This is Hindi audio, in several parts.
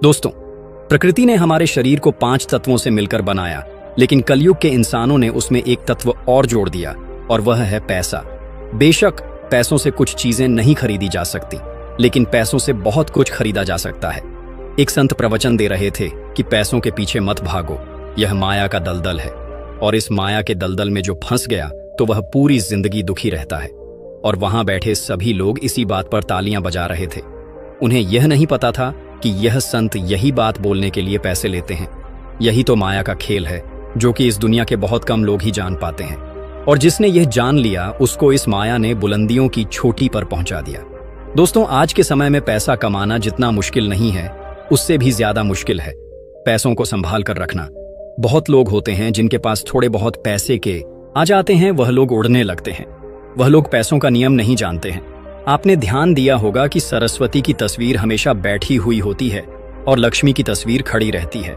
दोस्तों, प्रकृति ने हमारे शरीर को 5 तत्वों से मिलकर बनाया, लेकिन कलयुग के इंसानों ने उसमें एक तत्व और जोड़ दिया और वह है पैसा। बेशक पैसों से कुछ चीजें नहीं खरीदी जा सकती, लेकिन पैसों से बहुत कुछ खरीदा जा सकता है। एक संत प्रवचन दे रहे थे कि पैसों के पीछे मत भागो, यह माया का दलदल है, और इस माया के दलदल में जो फंस गया तो वह पूरी जिंदगी दुखी रहता है। और वहां बैठे सभी लोग इसी बात पर तालियां बजा रहे थे। उन्हें यह नहीं पता था कि यह संत यही बात बोलने के लिए पैसे लेते हैं। यही तो माया का खेल है, जो कि इस दुनिया के बहुत कम लोग ही जान पाते हैं। और जिसने यह जान लिया, उसको इस माया ने बुलंदियों की चोटी पर पहुंचा दिया। दोस्तों, आज के समय में पैसा कमाना जितना मुश्किल नहीं है, उससे भी ज्यादा मुश्किल है पैसों को संभाल कर रखना। बहुत लोग होते हैं जिनके पास थोड़े बहुत पैसे के आ जाते हैं, वह लोग उड़ने लगते हैं। वह लोग पैसों का नियम नहीं जानते हैं। आपने ध्यान दिया होगा कि सरस्वती की तस्वीर हमेशा बैठी हुई होती है और लक्ष्मी की तस्वीर खड़ी रहती है।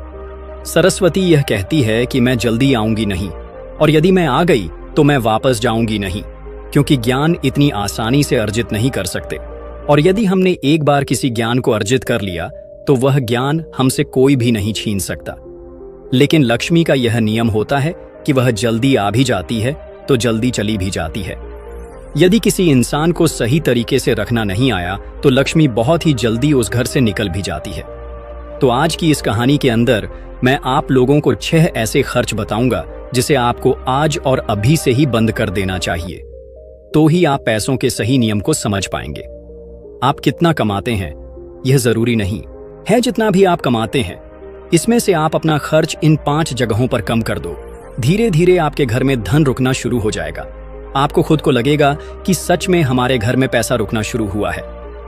सरस्वती यह कहती है कि मैं जल्दी आऊंगी नहीं, और यदि मैं आ गई तो मैं वापस जाऊंगी नहीं, क्योंकि ज्ञान इतनी आसानी से अर्जित नहीं कर सकते। और यदि हमने एक बार किसी ज्ञान को अर्जित कर लिया तो वह ज्ञान हमसे कोई भी नहीं छीन सकता। लेकिन लक्ष्मी का यह नियम होता है कि वह जल्दी आ भी जाती है तो जल्दी चली भी जाती है। यदि किसी इंसान को सही तरीके से रखना नहीं आया तो लक्ष्मी बहुत ही जल्दी उस घर से निकल भी जाती है। तो आज की इस कहानी के अंदर मैं आप लोगों को 6 ऐसे खर्च बताऊंगा जिसे आपको आज और अभी से ही बंद कर देना चाहिए, तो ही आप पैसों के सही नियम को समझ पाएंगे। आप कितना कमाते हैं यह जरूरी नहीं है, जितना भी आप कमाते हैं इसमें से आप अपना खर्च इन 5 जगहों पर कम कर दो। धीरे धीरे आपके घर में धन रुकना शुरू हो जाएगा। आपको खुद को लगेगा कि सच में हमारे घर में पैसा रुकना शुरू हुआ है।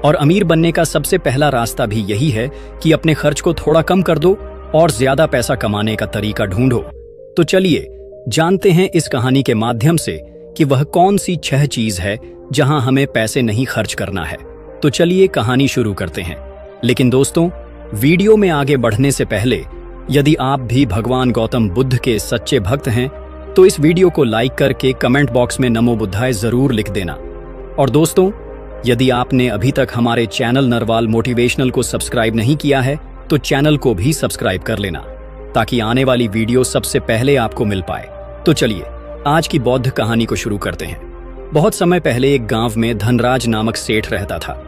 और अमीर बनने का सबसे पहला रास्ता भी यही है कि अपने खर्च को थोड़ा कम कर दो और ज्यादा पैसा कमाने का तरीका ढूंढो। तो चलिए जानते हैं इस कहानी के माध्यम से कि वह कौन सी 6 चीज है जहां हमें पैसे नहीं खर्च करना है। तो चलिए कहानी शुरू करते हैं। लेकिन दोस्तों, वीडियो में आगे बढ़ने से पहले यदि आप भी भगवान गौतम बुद्ध के सच्चे भक्त हैं तो इस वीडियो को लाइक करके कमेंट बॉक्स में नमो बुद्धाय जरूर लिख देना। और दोस्तों, यदि आपने अभी तक हमारे चैनल नरवाल मोटिवेशनल को सब्सक्राइब नहीं किया है तो चैनल को भी सब्सक्राइब कर लेना, ताकि आने वाली वीडियो सबसे पहले आपको मिल पाए। तो चलिए आज की बौद्ध कहानी को शुरू करते हैं। बहुत समय पहले एक गांव में धनराज नामक सेठ रहता था।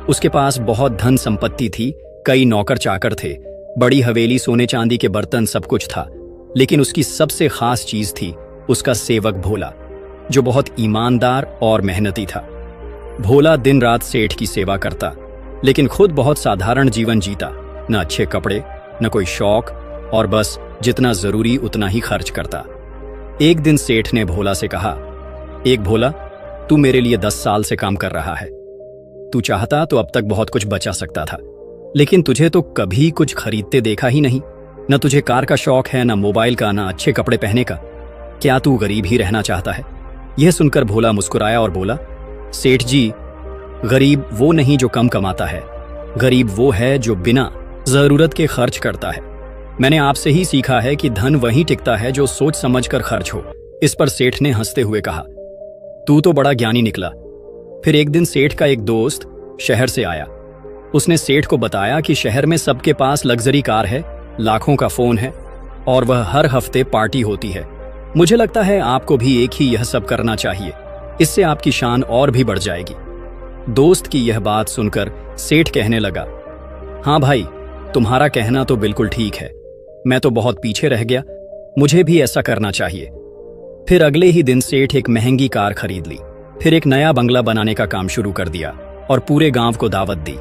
उसके पास बहुत धन संपत्ति थी, कई नौकर चाकर थे, बड़ी हवेली, सोने चांदी के बर्तन, सब कुछ था। लेकिन उसकी सबसे खास चीज थी उसका सेवक भोला, जो बहुत ईमानदार और मेहनती था। भोला दिन रात सेठ की सेवा करता, लेकिन खुद बहुत साधारण जीवन जीता। न अच्छे कपड़े, न कोई शौक, और बस जितना जरूरी उतना ही खर्च करता। एक दिन सेठ ने भोला से कहा, एक भोला, तू मेरे लिए 10 साल से काम कर रहा है। तू चाहता तो अब तक बहुत कुछ बचा सकता था, लेकिन तुझे तो कभी कुछ खरीदते देखा ही नहीं। न तुझे कार का शौक है, न मोबाइल का, न अच्छे कपड़े पहने का। क्या तू गरीब ही रहना चाहता है? यह सुनकर भोला मुस्कुराया और बोला, सेठ जी, गरीब वो नहीं जो कम कमाता है, गरीब वो है जो बिना जरूरत के खर्च करता है। मैंने आपसे ही सीखा है कि धन वहीं टिकता है जो सोच समझकर खर्च हो। इस पर सेठ ने हंसते हुए कहा, तू तो बड़ा ज्ञानी निकला। फिर एक दिन सेठ का एक दोस्त शहर से आया। उसने सेठ को बताया कि शहर में सबके पास लग्जरी कार है, लाखों का फोन है, और वह हर हफ्ते पार्टी होती है। मुझे लगता है आपको भी एक ही यह सब करना चाहिए, इससे आपकी शान और भी बढ़ जाएगी। दोस्त की यह बात सुनकर सेठ कहने लगा, हाँ भाई, तुम्हारा कहना तो बिल्कुल ठीक है, मैं तो बहुत पीछे रह गया, मुझे भी ऐसा करना चाहिए। फिर अगले ही दिन सेठ एक महंगी कार खरीद ली, फिर एक नया बंगला बनाने का काम शुरू कर दिया और पूरे गांव को दावत दी।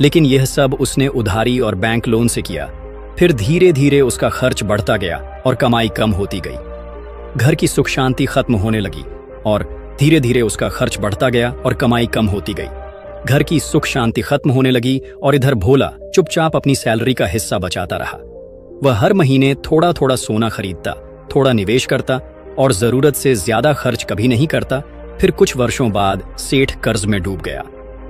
लेकिन यह सब उसने उधारी और बैंक लोन से किया। फिर धीरे धीरे उसका खर्च बढ़ता गया और कमाई कम होती गई। घर की सुख शांति खत्म होने लगी और धीरे धीरे उसका खर्च बढ़ता गया और कमाई कम होती गई। घर की सुख शांति खत्म होने लगी और इधर भोला चुपचाप अपनी सैलरी का हिस्सा बचाता रहा। वह हर महीने थोड़ा थोड़ा सोना खरीदता, थोड़ा निवेश करता और जरूरत से ज्यादा खर्च कभी नहीं करता। फिर कुछ वर्षों बाद सेठ कर्ज में डूब गया।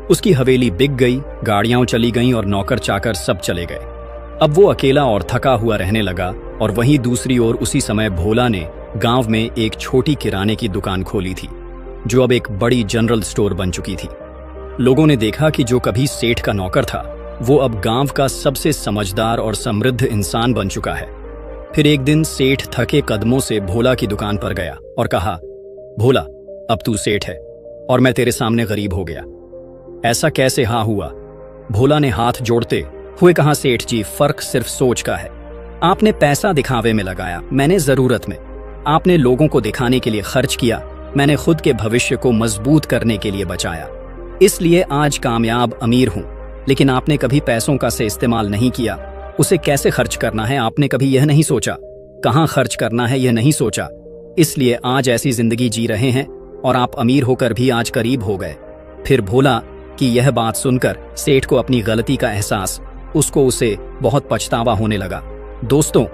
उसकी हवेली बिक गई, गाड़ियां चली गईं और नौकर चाकर सब चले गए। अब वो अकेला और थका हुआ रहने लगा। और वहीं दूसरी ओर उसी समय भोला ने गांव में एक छोटी किराने की दुकान खोली थी, जो अब एक बड़ी जनरल स्टोर बन चुकी थी। लोगों ने देखा कि जो कभी सेठ का नौकर था वो अब गांव का सबसे समझदार और समृद्ध इंसान बन चुका है। फिर एक दिन सेठ थके कदमों से भोला की दुकान पर गया और कहा, भोला, अब तू सेठ है और मैं तेरे सामने गरीब हो गया। ऐसा कैसे हाँ हुआ? भोला ने हाथ जोड़ते हुए कहा, सेठ जी, फर्क सिर्फ सोच का है। आपने पैसा दिखावे में लगाया, मैंने जरूरत में। आपने लोगों को दिखाने के लिए खर्च किया, मैंने खुद के भविष्य को मजबूत करने के लिए बचाया। इसलिए आज कामयाब अमीर हूं। लेकिन आपने कभी पैसों का से इस्तेमाल नहीं किया। उसे कैसे खर्च करना है आपने कभी यह नहीं सोचा। कहां खर्च करना है यह नहीं सोचा। इसलिए आज ऐसी जिंदगी जी रहे हैं और आप अमीर होकर भी आज गरीब हो गए। फिर भोला की यह बात सुनकर सेठ को अपनी गलती का एहसास, उसे बहुत पछतावा होने लगा। दोस्तों,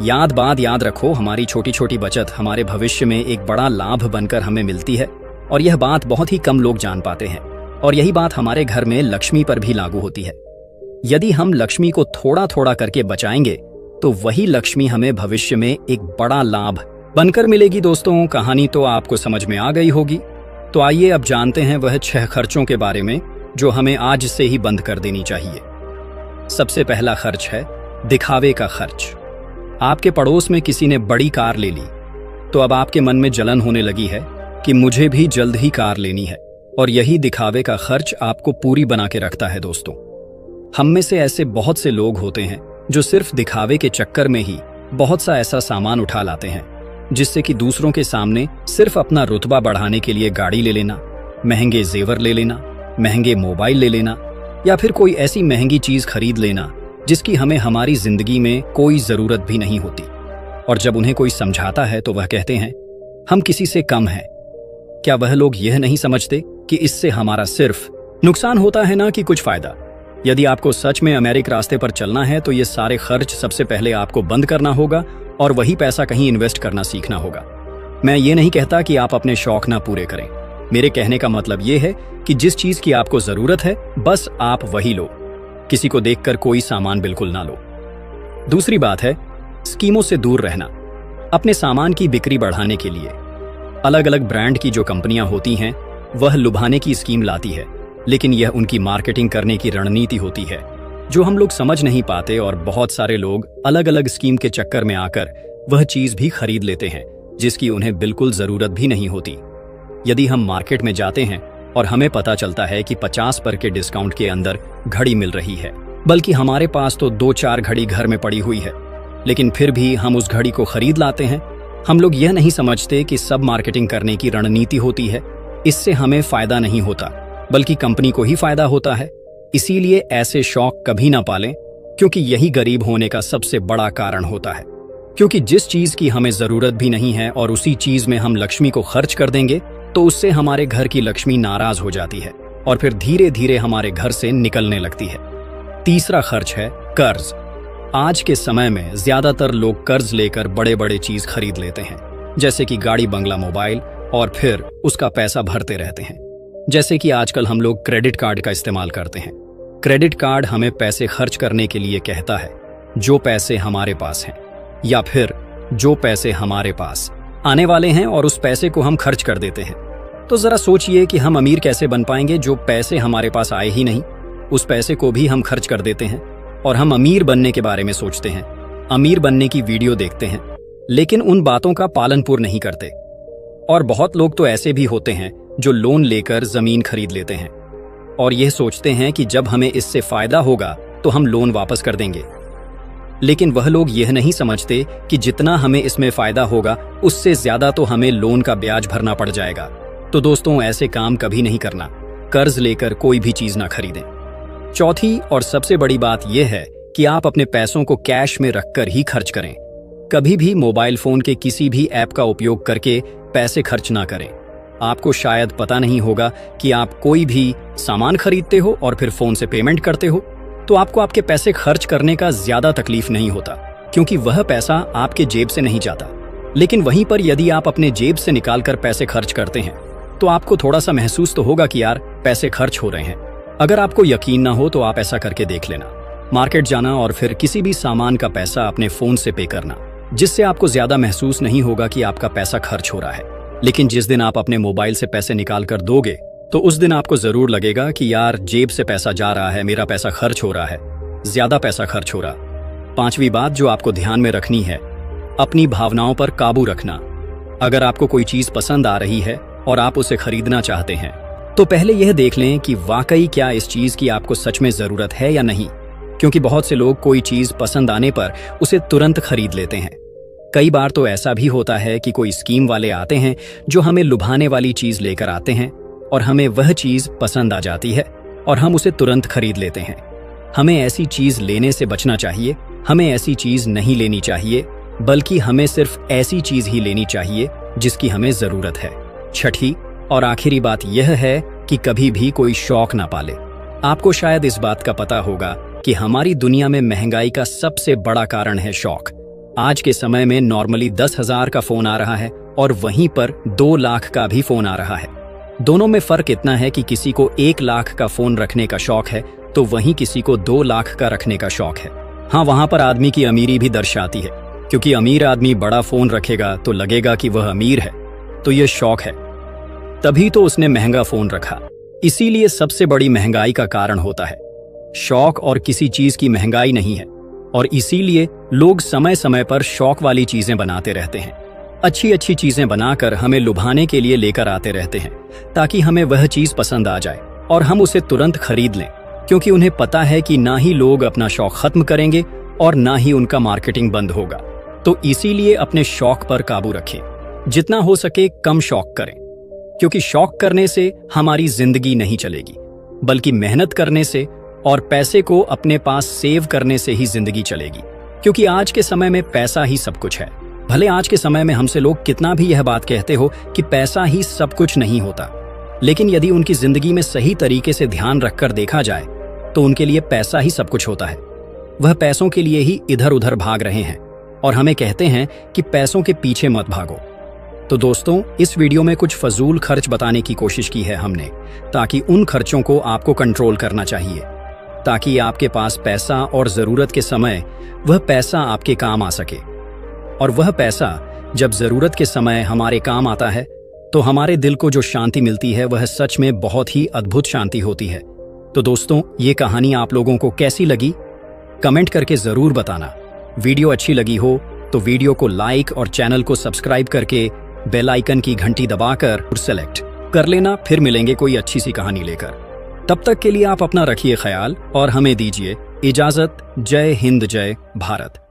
याद रखो, हमारी छोटी छोटी बचत हमारे भविष्य में एक बड़ा लाभ बनकर हमें मिलती है और यह बात बहुत ही कम लोग जान पाते हैं। और यही बात हमारे घर में लक्ष्मी पर भी लागू होती है। यदि हम लक्ष्मी को थोड़ा थोड़ा करके बचाएंगे तो वही लक्ष्मी हमें भविष्य में एक बड़ा लाभ बनकर मिलेगी। दोस्तों, कहानी तो आपको समझ में आ गई होगी। तो आइए अब जानते हैं वह 6 खर्चों के बारे में जो हमें आज से ही बंद कर देनी चाहिए। सबसे पहला खर्च है दिखावे का खर्च। आपके पड़ोस में किसी ने बड़ी कार ले ली तो अब आपके मन में जलन होने लगी है कि मुझे भी जल्द ही कार लेनी है, और यही दिखावे का खर्च आपको पूरी बना के रखता है। दोस्तों, हम में से ऐसे बहुत से लोग होते हैं जो सिर्फ दिखावे के चक्कर में ही बहुत सा ऐसा सामान उठा लाते हैं जिससे कि दूसरों के सामने सिर्फ अपना रुतबा बढ़ाने के लिए गाड़ी ले लेना, महंगे जेवर ले लेना, महंगे मोबाइल ले लेना या फिर कोई ऐसी महंगी चीज खरीद लेना जिसकी हमें हमारी जिंदगी में कोई जरूरत भी नहीं होती। और जब उन्हें कोई समझाता है तो वह कहते हैं हम किसी से कम हैं। क्या वह लोग यह नहीं समझते कि इससे हमारा सिर्फ नुकसान होता है ना कि कुछ फायदा। यदि आपको सच में अमेरिक रास्ते पर चलना है तो ये सारे खर्च सबसे पहले आपको बंद करना होगा और वही पैसा कहीं इन्वेस्ट करना सीखना होगा। मैं ये नहीं कहता कि आप अपने शौक ना पूरे करें। मेरे कहने का मतलब ये है कि जिस चीज की आपको जरूरत है बस आप वही लो। किसी को देखकर कोई सामान बिल्कुल ना लो। दूसरी बात है स्कीमों से दूर रहना। अपने सामान की बिक्री बढ़ाने के लिए अलग अलग ब्रांड की जो कंपनियां होती हैं वह लुभाने की स्कीम लाती है, लेकिन यह उनकी मार्केटिंग करने की रणनीति होती है जो हम लोग समझ नहीं पाते, और बहुत सारे लोग अलग अलग स्कीम के चक्कर में आकर वह चीज भी खरीद लेते हैं जिसकी उन्हें बिल्कुल जरूरत भी नहीं होती। यदि हम मार्केट में जाते हैं और हमें पता चलता है कि 50% के डिस्काउंट के अंदर घड़ी मिल रही है, बल्कि हमारे पास तो 2-4 घड़ी घर में पड़ी हुई है, लेकिन फिर भी हम उस घड़ी को खरीद लाते हैं। हम लोग यह नहीं समझते कि सब मार्केटिंग करने की रणनीति होती है। इससे हमें फायदा नहीं होता बल्कि कंपनी को ही फायदा होता है। इसीलिए ऐसे शौक कभी ना पालें, क्योंकि यही गरीब होने का सबसे बड़ा कारण होता है। क्योंकि जिस चीज की हमें जरूरत भी नहीं है और उसी चीज में हम लक्ष्मी को खर्च कर देंगे तो उससे हमारे घर की लक्ष्मी नाराज हो जाती है और फिर धीरे धीरे हमारे घर से निकलने लगती है। तीसरा खर्च है कर्ज। आज के समय में ज्यादातर लोग कर्ज लेकर बड़े बड़े चीज खरीद लेते हैं, जैसे कि गाड़ी, बंगला, मोबाइल, और फिर उसका पैसा भरते रहते हैं। जैसे कि आजकल हम लोग क्रेडिट कार्ड का इस्तेमाल करते हैं। क्रेडिट कार्ड हमें पैसे खर्च करने के लिए कहता है जो पैसे हमारे पास हैं, या फिर जो पैसे हमारे पास आने वाले हैं और उस पैसे को हम खर्च कर देते हैं। तो जरा सोचिए कि हम अमीर कैसे बन पाएंगे जो पैसे हमारे पास आए ही नहीं, उस पैसे को भी हम खर्च कर देते हैं और हम अमीर बनने के बारे में सोचते हैं, अमीर बनने की वीडियो देखते हैं, लेकिन उन बातों का पालन पूर्ण नहीं करते। और बहुत लोग तो ऐसे भी होते हैं जो लोन लेकर जमीन खरीद लेते हैं और यह सोचते हैं कि जब हमें इससे फायदा होगा तो हम लोन वापस कर देंगे, लेकिन वह लोग यह नहीं समझते कि जितना हमें इसमें फायदा होगा उससे ज्यादा तो हमें लोन का ब्याज भरना पड़ जाएगा। तो दोस्तों, ऐसे काम कभी नहीं करना। कर्ज लेकर कोई भी चीज ना खरीदें। चौथी और सबसे बड़ी बात यह है कि आप अपने पैसों को कैश में रखकर ही खर्च करें। कभी भी मोबाइल फोन के किसी भी ऐप का उपयोग करके पैसे खर्च ना करें। आपको शायद पता नहीं होगा कि आप कोई भी सामान खरीदते हो और फिर फोन से पेमेंट करते हो तो आपको आपके पैसे खर्च करने का ज्यादा तकलीफ नहीं होता, क्योंकि वह पैसा आपके जेब से नहीं जाता। लेकिन वहीं पर यदि आप अपने जेब से निकालकर पैसे खर्च करते हैं तो आपको थोड़ा सा महसूस तो होगा कि यार पैसे खर्च हो रहे हैं। अगर आपको यकीन ना हो तो आप ऐसा करके देख लेना। मार्केट जाना और फिर किसी भी सामान का पैसा अपने फोन से पे करना, जिससे आपको ज्यादा महसूस नहीं होगा कि आपका पैसा खर्च हो रहा है। लेकिन जिस दिन आप अपने मोबाइल से पैसे निकाल कर दोगे तो उस दिन आपको जरूर लगेगा कि यार जेब से पैसा जा रहा है, मेरा पैसा खर्च हो रहा है, ज्यादा पैसा खर्च हो रहा। पांचवी बात जो आपको ध्यान में रखनी है, अपनी भावनाओं पर काबू रखना। अगर आपको कोई चीज पसंद आ रही है और आप उसे खरीदना चाहते हैं तो पहले यह देख लें कि वाकई क्या इस चीज की आपको सच में जरूरत है या नहीं, क्योंकि बहुत से लोग कोई चीज पसंद आने पर उसे तुरंत खरीद लेते हैं। कई बार तो ऐसा भी होता है कि कोई स्कीम वाले आते हैं जो हमें लुभाने वाली चीज लेकर आते हैं और हमें वह चीज पसंद आ जाती है और हम उसे तुरंत खरीद लेते हैं। हमें ऐसी चीज लेने से बचना चाहिए, हमें ऐसी चीज नहीं लेनी चाहिए, बल्कि हमें सिर्फ ऐसी चीज ही लेनी चाहिए जिसकी हमें जरूरत है। छठी और आखिरी बात यह है कि कभी भी कोई शौक ना पाले। आपको शायद इस बात का पता होगा कि हमारी दुनिया में महंगाई का सबसे बड़ा कारण है शौक। आज के समय में नॉर्मली 10,000 का फोन आ रहा है और वहीं पर 2 लाख का भी फोन आ रहा है। दोनों में फर्क इतना है कि किसी को 1 लाख का फोन रखने का शौक है तो वहीं किसी को 2 लाख का रखने का शौक है। हाँ, वहां पर आदमी की अमीरी भी दर्शाती है, क्योंकि अमीर आदमी बड़ा फोन रखेगा तो लगेगा कि वह अमीर है, तो यह शौक है, तभी तो उसने महंगा फोन रखा। इसीलिए सबसे बड़ी महंगाई का कारण होता है शौक, और किसी चीज की महंगाई नहीं है। और इसीलिए लोग समय समय पर शौक वाली चीजें बनाते रहते हैं, अच्छी अच्छी चीजें बनाकर हमें लुभाने के लिए लेकर आते रहते हैं ताकि हमें वह चीज पसंद आ जाए और हम उसे तुरंत खरीद लें, क्योंकि उन्हें पता है कि ना ही लोग अपना शौक खत्म करेंगे और ना ही उनका मार्केटिंग बंद होगा। तो इसीलिए अपने शौक पर काबू रखें, जितना हो सके कम शौक करें, क्योंकि शौक करने से हमारी जिंदगी नहीं चलेगी, बल्कि मेहनत करने से और पैसे को अपने पास सेव करने से ही जिंदगी चलेगी। क्योंकि आज के समय में पैसा ही सब कुछ है। भले आज के समय में हमसे लोग कितना भी यह बात कहते हो कि पैसा ही सब कुछ नहीं होता, लेकिन यदि उनकी जिंदगी में सही तरीके से ध्यान रखकर देखा जाए तो उनके लिए पैसा ही सब कुछ होता है। वह पैसों के लिए ही इधर उधर भाग रहे हैं और हमें कहते हैं कि पैसों के पीछे मत भागो। तो दोस्तों, इस वीडियो में कुछ फजूल खर्च बताने की कोशिश की है हमने, ताकि उन खर्चों को आपको कंट्रोल करना चाहिए, ताकि आपके पास पैसा और जरूरत के समय वह पैसा आपके काम आ सके। और वह पैसा जब जरूरत के समय हमारे काम आता है तो हमारे दिल को जो शांति मिलती है वह सच में बहुत ही अद्भुत शांति होती है। तो दोस्तों, ये कहानी आप लोगों को कैसी लगी कमेंट करके जरूर बताना। वीडियो अच्छी लगी हो तो वीडियो को लाइक और चैनल को सब्सक्राइब करके बेल आइकन की घंटी दबाकर सेलेक्ट कर लेना। फिर मिलेंगे कोई अच्छी सी कहानी लेकर। तब तक के लिए आप अपना रखिए ख्याल और हमें दीजिए इजाजत। जय हिंद, जय भारत।